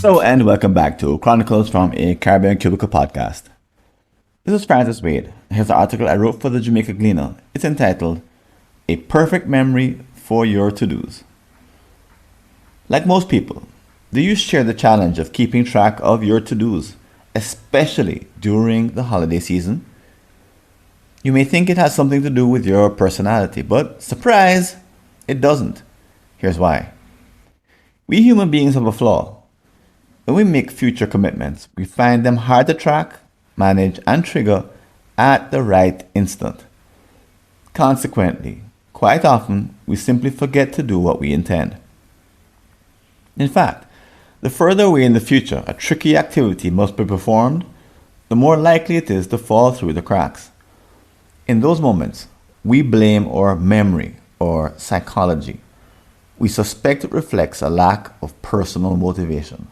And welcome back to Chronicles from a Caribbean Cubicle podcast. This is Francis Wade. Here's the article I wrote for the Jamaica Gleaner. It's entitled, A Perfect Memory for Your To-Dos. Like most people, do you share the challenge of keeping track of your to-dos, especially during the holiday season? You may think it has something to do with your personality, but surprise, it doesn't. Here's why. We human beings have a flaw. When we make future commitments, we find them hard to track, manage, and trigger at the right instant. Consequently, quite often, we simply forget to do what we intend. In fact, the further away in the future a tricky activity must be performed, the more likely it is to fall through the cracks. In those moments, we blame our memory or psychology. We suspect it reflects a lack of personal motivation.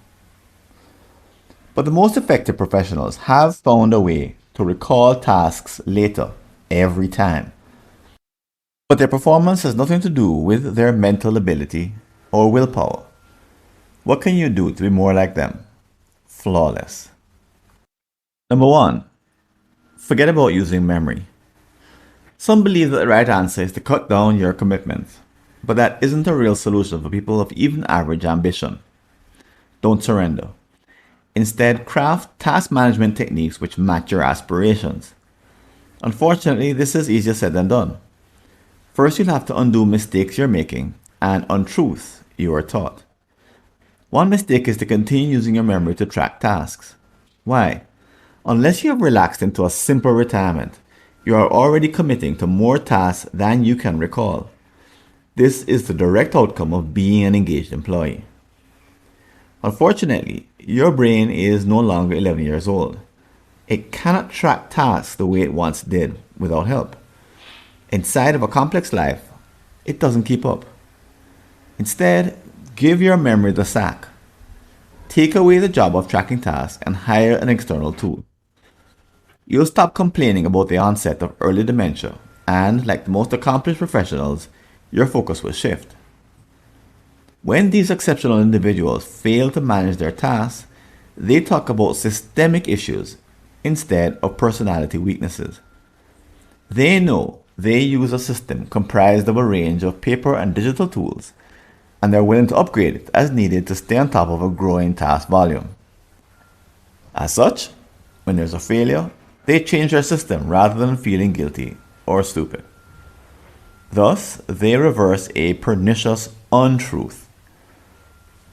But the most effective professionals have found a way to recall tasks later every time. But their performance has nothing to do with their mental ability or willpower. What can you do to be more like them? Flawless. Number one, forget about using memory. Some believe that the right answer is to cut down your commitments, but that isn't a real solution for people of even average ambition. Don't surrender. Instead, craft task management techniques which match your aspirations. Unfortunately, this is easier said than done. First, you'll have to undo mistakes you're making and untruths you are taught. One mistake is to continue using your memory to track tasks. Why? Unless you have relaxed into a simple retirement, you are already committing to more tasks than you can recall. This is the direct outcome of being an engaged employee. Unfortunately, your brain is no longer 11 years old. It cannot track tasks the way it once did without help. Inside of a complex life, it doesn't keep up. Instead, give your memory the sack. Take away the job of tracking tasks and hire an external tool. You'll stop complaining about the onset of early dementia, and like the most accomplished professionals, your focus will shift. When these exceptional individuals fail to manage their tasks, they talk about systemic issues instead of personality weaknesses. They know they use a system comprised of a range of paper and digital tools, and they're willing to upgrade it as needed to stay on top of a growing task volume. As such, when there's a failure, they change their system rather than feeling guilty or stupid. Thus, they reverse a pernicious untruth.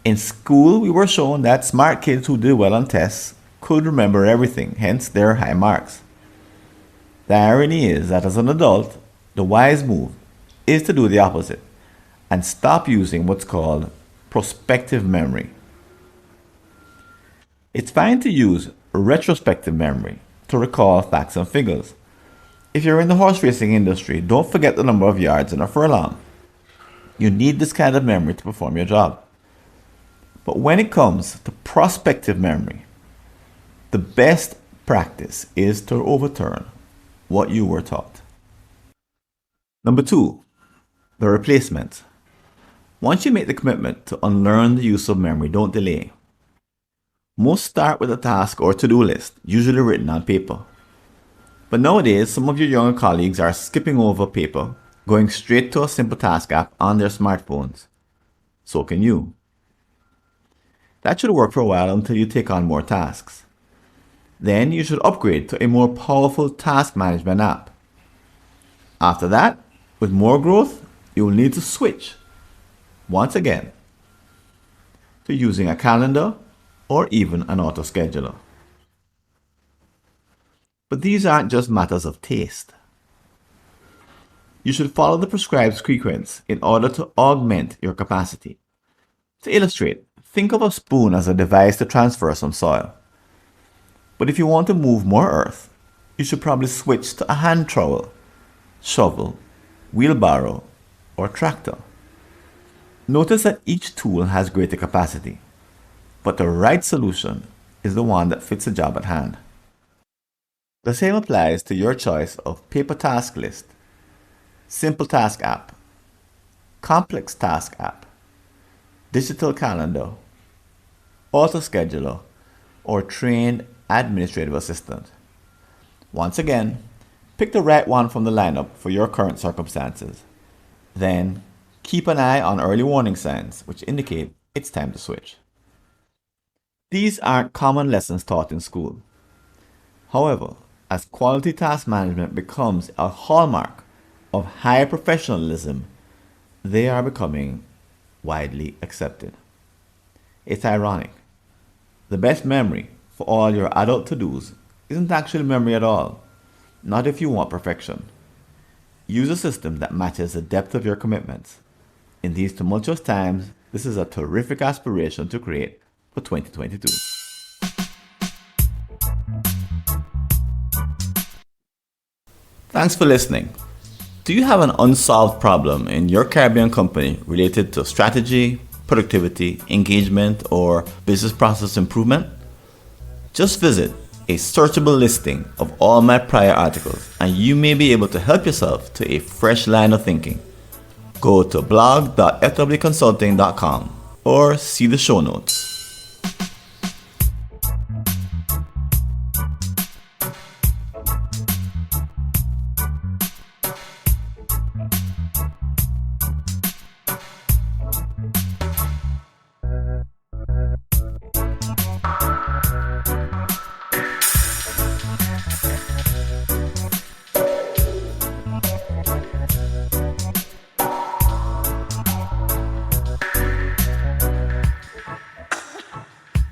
In school, we were shown that smart kids who did well on tests could remember everything, hence their high marks. The irony is that as an adult, the wise move is to do the opposite and stop using what's called prospective memory. It's fine to use retrospective memory to recall facts and figures. If you're in the horse racing industry, don't forget the number of yards in a furlong. You need this kind of memory to perform your job. But when it comes to prospective memory, the best practice is to overturn what you were taught. Number two, the replacement. Once you make the commitment to unlearn the use of memory, don't delay. Most start with a task or to-do list, usually written on paper. But nowadays, some of your younger colleagues are skipping over paper, going straight to a simple task app on their smartphones. So can you. That should work for a while until you take on more tasks. Then you should upgrade to a more powerful task management app. After that, with more growth, you will need to switch, once again, to using a calendar or even an auto-scheduler. But these aren't just matters of taste. You should follow the prescribed sequence in order to augment your capacity. To illustrate, think of a spoon as a device to transfer some soil. But if you want to move more earth, you should probably switch to a hand trowel, shovel, wheelbarrow, or tractor. Notice that each tool has greater capacity, but the right solution is the one that fits the job at hand. The same applies to your choice of paper task list, simple task app, complex task app, digital calendar, autoscheduler, or trained administrative assistant. Once again, pick the right one from the lineup for your current circumstances. Then, keep an eye on early warning signs, which indicate it's time to switch. These aren't common lessons taught in school. However, as quality task management becomes a hallmark of high professionalism, they are becoming widely accepted. It's ironic. The best memory for all your adult to-dos isn't actually memory at all, not if you want perfection. Use a system that matches the depth of your commitments. In these tumultuous times, this is a terrific aspiration to create for 2022. Thanks for listening. Do you have an unsolved problem in your Caribbean company related to strategy, productivity, engagement, or business process improvement? Just visit a searchable listing of all my prior articles and you may be able to help yourself to a fresh line of thinking. Go to blog.fwconsulting.com or see the show notes.